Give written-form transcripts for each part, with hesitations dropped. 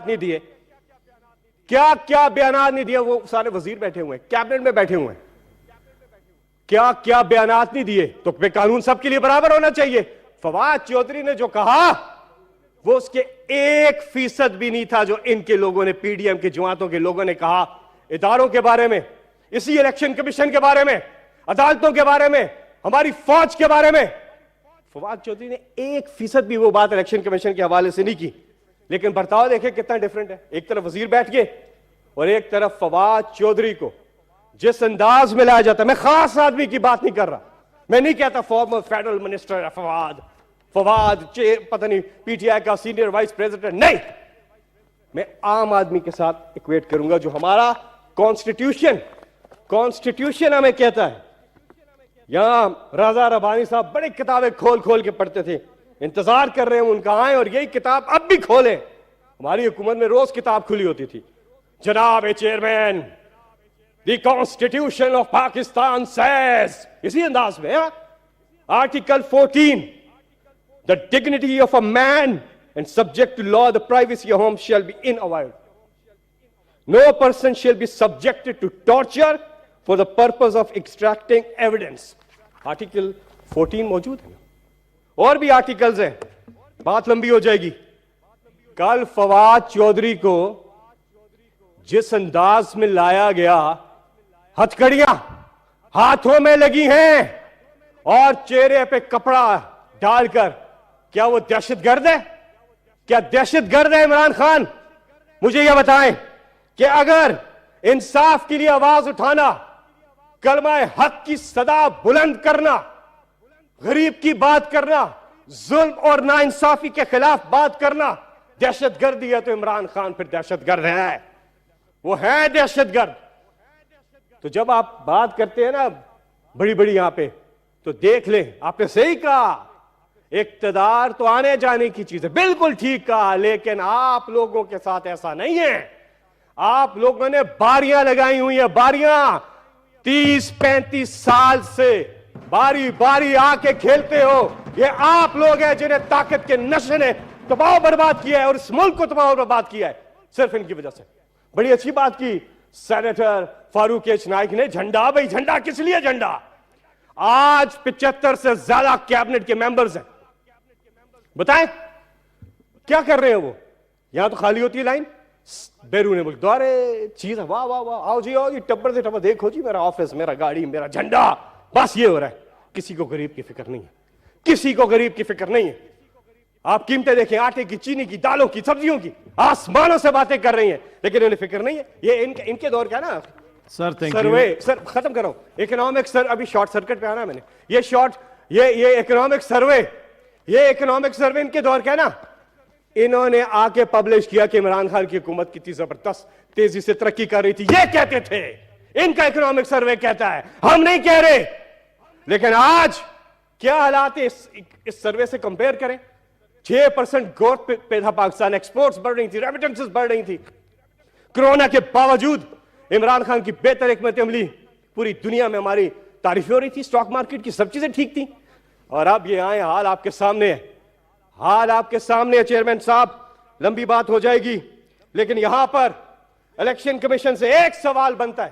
بیانات نہیں دیے, کیا کیا بیانات نہیں دیے. وہ سارے وزیر بیٹھے ہوئے ہیں, کیبنٹ میں بیٹھے ہوئے ہیں, کیا کیا بیانات نہیں دیے. تو قانون سب کے لیے برابر ہونا چاہیے. فواد چودھری نے جو کہا وہ اس کے 1% بھی نہیں تھا جو ان کے لوگوں نے, پی ڈی ایم کے جماعتوں کے لوگوں نے کہا اداروں کے بارے میں, اسی الیکشن کمیشن کے بارے میں, عدالتوں کے بارے میں, ہماری فوج کے بارے میں. فواد چودھری نے 1% بھی وہ بات الیکشن کمیشن کے حوالے سے نہیں کی. لیکن برتاؤ دیکھیں کتنا ڈیفرنٹ ہے. ایک طرف وزیر بیٹھ گئے اور ایک طرف فواد چودھری کو جس انداز میں لایا جاتا ہے. میں خاص آدمی کی بات نہیں کر رہا, میں نہیں کہتا فارمر فیڈرل منسٹر ہے فواد پتہ نہیں پی ٹی آئی کا سینئر وائس پریزیڈنٹ, نہیں, میں عام آدمی کے ساتھ ایکویٹ کروں گا جو ہمارا کانسٹیٹیوشن ہمیں کہتا ہے. یہاں رضا ربانی صاحب بڑی کتابیں کھول کھول کے پڑھتے تھے, انتظار کر رہے ہیں ان کا آئیں اور یہی کتاب اب بھی کھولیں. ہماری حکومت میں روز کتاب کھلی ہوتی تھی. جناب chairman, the constitution of Pakistan says, اسی انداز میں article 14, the dignity of a man and subject to law the privacy of home shall be inviolate. No person shall be subjected to torture for the purpose of extracting evidence. Article 14 موجود ہے, اور بھی articles ہیں, بات لمبی ہو جائے گی. کل فواد چودھری کو جس انداز میں لایا گیا, ہتھکڑیاں ہاتھوں میں لگی ہیں اور چہرے پہ کپڑا ڈال کر, کیا وہ دہشت گرد ہے؟ کیا دہشت گرد ہے عمران خان؟ مجھے یہ بتائیں کہ اگر انصاف کے لیے آواز اٹھانا, کلمہ حق کی صدا بلند کرنا, غریب کی بات کرنا, ظلم اور ناانصافی کے خلاف بات کرنا دہشت گردی ہے, تو عمران خان پھر دہشت گرد ہے, وہ ہے دہشت گرد. تو جب آپ بات کرتے ہیں نا بڑی بڑی یہاں پہ, تو دیکھ لیں, آپ نے صحیح کہا, اقتدار تو آنے جانے کی چیز ہے, بالکل ٹھیک کہا, لیکن آپ لوگوں کے ساتھ ایسا نہیں ہے. آپ لوگوں نے باریاں لگائی ہوئی ہیں, باریاں 30-35 سال سے باری باری آ کے کھیلتے ہو. یہ آپ لوگ ہیں جنہیں طاقت کے نشے نے تباہ و برباد کیا ہے اور اس ملک کو تباہ و برباد کیا ہے, صرف ان کی وجہ سے. بڑی اچھی بات کی سینیٹر فاروق ایچ نائک نے, جھنڈا, بھائی جھنڈا کس لیے جھنڈا؟ آج 75 سے زیادہ کیبنٹ کے ممبرز ہیں, بتائیں کیا کر رہے ہیں وہ؟ یہاں تو خالی ہوتی ہے لائن, بیرون ملک دورے چیز ہے, واہ واہ واہ, آؤ جی آؤ جی, ٹبر سے ٹبر, دیکھو جی میرا آفس, میرا گاڑی, میرا جھنڈا, بس یہ ہو رہا ہے. کسی کو غریب کی فکر نہیں ہے, کسی کو غریب کی فکر نہیں ہے. آپ قیمتیں دیکھیں, آٹے کی, چینی کی, دالوں کی, سبزیوں کی, آسمانوں سے باتیں کر رہی ہیں, لیکن انہیں فکر نہیں ہے. یہ ان کے دور کا نا سروے, سر ختم کرو, اکنامک سر, ابھی شارٹ سرکٹ پہ آنا ہے میں نے, یہ اکنامک سروے, یہ اکنامک سروے ان کے دور کا ہے نا. انہوں نے آ کے پبلش کیا کہ عمران خان کی حکومت کتنی زبردست تیزی سے ترقی کر رہی تھی, یہ کہتے تھے. ان کا اکنامک سروے کہتا ہے, ہم نہیں کہہ رہے. لیکن آج کیا حالات ہے, اس سروے سے کمپیئر کریں. 6% گروتھ پہ تھا پاکستان, ایکسپورٹس بڑھ رہی تھی, ریمیٹنسز بڑھ رہی تھی. کرونا کے باوجود عمران خان کی بہتر حکمت عملی پوری دنیا میں ہماری تعریفیں ہو رہی تھی, اسٹاک مارکیٹ کی سب چیزیں ٹھیک تھیں. اور اب یہ آئے, حال آپ کے سامنے ہے, حال آپ کے سامنے ہے. چیئرمین صاحب, لمبی بات ہو جائے گی, لیکن یہاں پر الیکشن کمیشن سے ایک سوال بنتا ہے,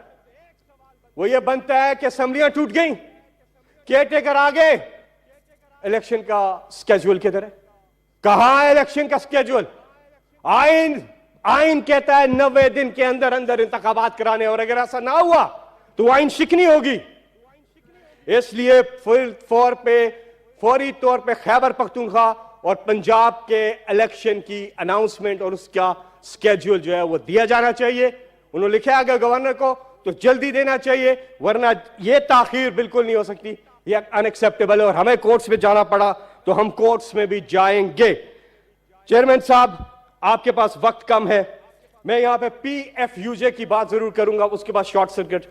وہ یہ بنتا ہے کہ اسمبلیاں ٹوٹ گئیں, کیئر ٹیکر آگے, الیکشن کا سکیجول کدھر ہے؟ کہاں ہے الیکشن کا سکیجول؟ آئین کہتا ہے 90 دن کے اندر اندر انتخابات کرانے, اور اگر ایسا نہ ہوا تو آئین شکنی ہوگی. اس لیے فوری طور پہ خیبر پختونخوا اور پنجاب کے الیکشن کی اناؤنسمنٹ اور اس کا سکیجول جو ہے وہ دیا جانا چاہیے. انہوں نے لکھا اگر گورنر کو تو جلدی دینا چاہیے, ورنہ یہ تاخیر بالکل نہیں ہو سکتی, یہ ان ایکسیپٹیبل ہے. اور ہمیں کورٹس میں جانا پڑا تو ہم کورٹس میں بھی جائیں گے. چیئرمین صاحب, آپ کے پاس وقت کم ہے, میں یہاں پہ پی ایف یو جے کی بات ضرور کروں گا, اس کے بعد short circuit.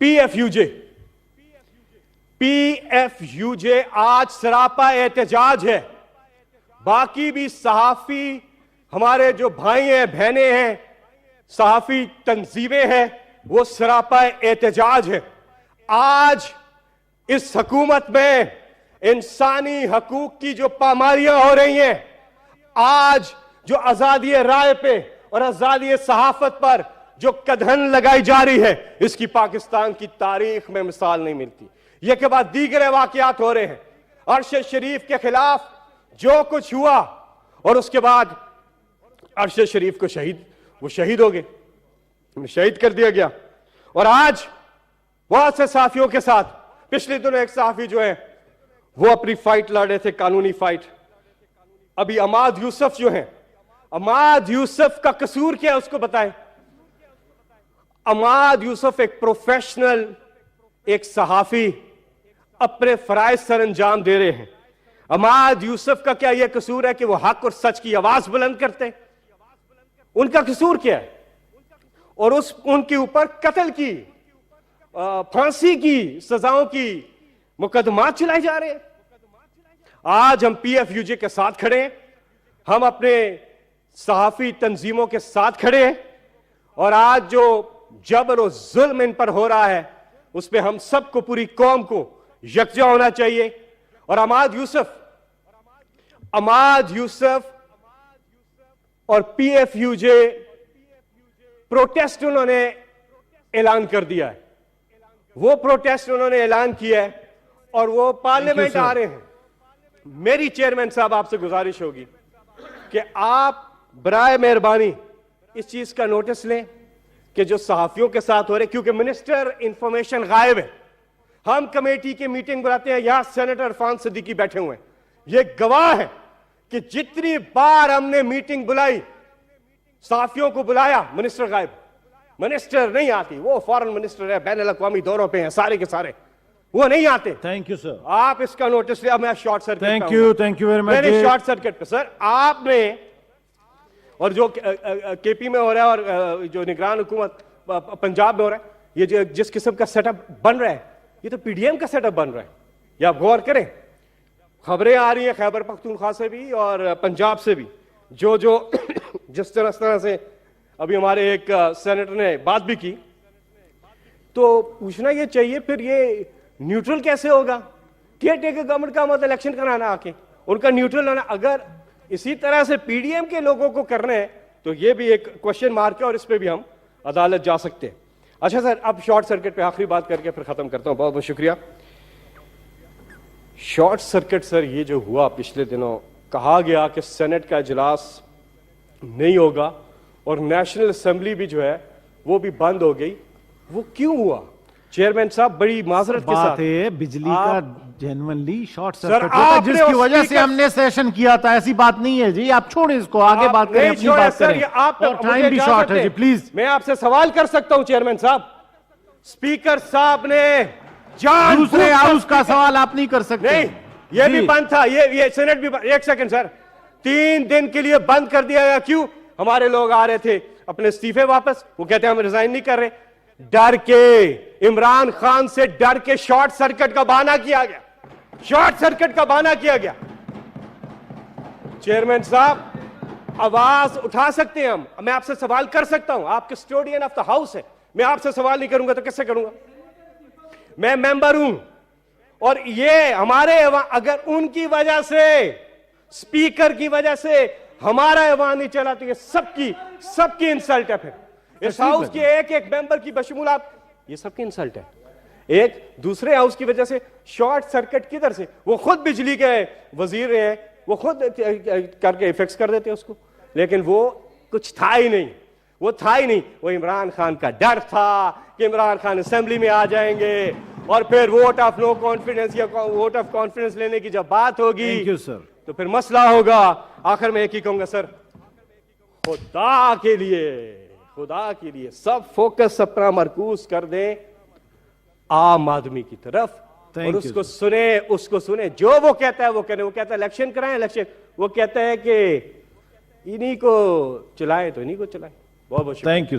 P F U J آج سراپا احتجاج ہے. باقی بھی صحافی ہمارے جو بھائی ہیں, بہنیں ہیں, صحافی تنظیمیں ہیں, وہ سراپا احتجاج ہے. آج اس حکومت میں انسانی حقوق کی جو پامالیاں ہو رہی ہیں, آج جو آزادی رائے پہ اور آزادی صحافت پر جو قدغن لگائی جا رہی ہے، اس کی پاکستان کی تاریخ میں مثال نہیں ملتی۔ یہ کے بعد دیگر واقعات ہو رہے ہیں، ارشد شریف کے خلاف جو کچھ ہوا، اور اس کے بعد ارشد شریف کو وہ شہید ہو گئے، شہید کر دیا گیا۔ اور آج بہت سے صحافیوں کے ساتھ پچھلے دنوں ایک صحافی جو ہے وہ اپنی فائٹ لڑ رہے تھے، قانونی فائٹ۔ ابھی عماد یوسف جو ہیں، عماد یوسف کا قصور کیا ہے اس کو بتائیں۔ عماد یوسف ایک پروفیشنل، ایک صحافی، اپنے فرائض سر انجام دے رہے ہیں۔ عماد یوسف کا کیا یہ قصور ہے کہ وہ حق اور سچ کی آواز بلند کرتے؟ ان کا قصور کیا ہے؟ اور ان کے اوپر قتل کی، پھانسی کی سزاؤں کی مقدمات چلائے جا رہے ہیں۔ آج ہم پی ایف یو جے کے ساتھ کھڑے ہیں، ہم اپنے صحافی تنظیموں کے ساتھ کھڑے ہیں، اور آج جو جبر و ظلم ان پر ہو رہا ہے اس پہ ہم سب کو، پوری قوم کو یکجا ہونا چاہیے۔ اور عماد یوسف اور پی ایف یو جے پروٹیسٹ انہوں نے اعلان کر دیا ہے، وہ پروٹیسٹ انہوں نے اعلان کیا ہے، اور وہ پارلیمنٹ آ رہے ہیں۔ میری چیئرمین صاحب آپ سے گزارش ہوگی کہ آپ برائے مہربانی اس چیز کا نوٹس لیں کہ جو صحافیوں کے ساتھ ہو رہے، کیونکہ منسٹر انفارمیشن غائب ہے۔ ہم کمیٹی کی میٹنگ بلاتے ہیں، یہاں سینیٹر عرفان صدیقی بیٹھے ہوئے ہیں، یہ گواہ ہے کہ جتنی بار ہم نے میٹنگ بلائی، صحافیوں کو بلایا، منسٹر غائب، منسٹر نہیں آتی، وہ فارن منسٹر ہے، بین الاقوامی دوروں پہ ہیں سارے کے سارے، وہ نہیں آتے۔ تھینک یو سر، آپ اس کا نوٹس لیں۔ میں short circuit, thank you very much, short circuit پہ سر آپ نے، اور جو کے پی میں ہو رہا ہے اور جو نگران حکومت پنجاب میں ہو رہا ہے، یہ جس قسم کا سیٹ اپ بن رہا ہے، یہ تو پی ڈی ایم کا سیٹ اپ بن رہا ہے۔ یہ آپ غور کریں، خبریں آ رہی ہیں خیبر پختونخوا سے بھی اور پنجاب سے بھی، جو جس طرح سے ابھی ہمارے ایک سینیٹر نے بات بھی کی، تو پوچھنا یہ چاہیے پھر یہ نیوٹرل کیسے ہوگا؟ کیئر ٹیکر گورنمنٹ کا مطلب الیکشن کرانا آ کے، ان کا نیوٹرل ہونا۔ اگر اسی طرح سے پی ڈی ایم کے لوگوں کو کرنا ہے تو یہ بھی ایک کوشچن مارک ہے، اور اس پہ بھی ہم عدالت جا سکتے ہیں۔ اچھا سر، اب شارٹ سرکٹ پہ آخری بات کر کے پھر ختم کرتا ہوں، بہت بہت شکریہ۔ شارٹ سرکٹ سر یہ جو ہوا پچھلے دنوں، کہا گیا کہ سینٹ کا اجلاس نہیں ہوگا اور نیشنل اسمبلی بھی جو ہے وہ بھی بند ہو گئی، وہ کیوں ہوا؟ چیئرمین صاحب بڑی معذرت کے ساتھ، بات ہے بجلی کا جینوینلی شارٹ سرکٹ ہوتا ہے جس کی وجہ سے ہم نے سیشن کیا تھا، ایسی بات نہیں ہے جی، آپ چھوڑیں اس کو، آگے بات کریں، اپنی بات کریں، اور ٹائم بھی شارٹ ہے جی، پلیز۔ میں آپ سے سوال کر سکتا ہوں چیئرمین صاحب؟ اسپیکر صاحب نے دوسرے ہاؤس کا سوال آپ نہیں کر سکتے۔ نہیں، یہ بھی بند تھا، یہ سینٹ بھی بند۔ ایک سیکنڈ سر، 3 دن کے لیے بند کر دیا گیا، کیوں؟ ہمارے لوگ آ رہے تھے اپنے استعفے واپس، وہ کہتے ہیں ہم ریزائن نہیں کر رہے، ڈر کے، عمران خان سے ڈر کے شارٹ سرکٹ کا بہانہ کیا گیا، شارٹ سرکٹ کا بہانہ کیا گیا۔ چیئرمین صاحب آواز اٹھا سکتے ہیں ہم، میں آپ سے سوال کر سکتا ہوں، آپ کسٹوڈین آف دا ہاؤس ہے، میں آپ سے سوال نہیں کروں گا تو کس سے کروں گا؟ میں ممبر ہوں، اور یہ ہمارے اگر ان کی وجہ سے، اسپیکر کی وجہ سے ہمارا ایوان نہیں چلا تو یہ سب کی انسلٹ ہے۔ پھر اس ہاؤس کے ایک ممبر کی بشمول آپ، یہ سب کی انسلٹ ہے۔ ایک دوسرے ہاؤس کی وجہ سے شارٹ سرکٹ کدھر سے؟ وہ خود بجلی کے وزیر ہیں، وہ خود کر کے فکس کر دیتے اس کو، لیکن وہ کچھ تھا ہی نہیں، وہ عمران خان کا ڈر تھا کہ عمران خان اسمبلی میں آ جائیں گے، اور پھر ووٹ آف نو کانفیڈنس یا ووٹ آف کانفیڈنس لینے کی جب بات ہوگی تو پھر مسئلہ ہوگا۔ آخر میں ایک ہی کہوں گا سر، خدا کے لیے سب فوکس اپنا مرکوز کر دیں عام آدمی کی طرف، اور اس کو سنیں، جو وہ کہتا ہے وہ کریں۔ وہ کہتا ہے الیکشن کرائیں، وہ کہتا ہے کہ انہی کو چلائیں تو انہی کو چلائیں۔ بہت بہت شکریہ۔ Thank you.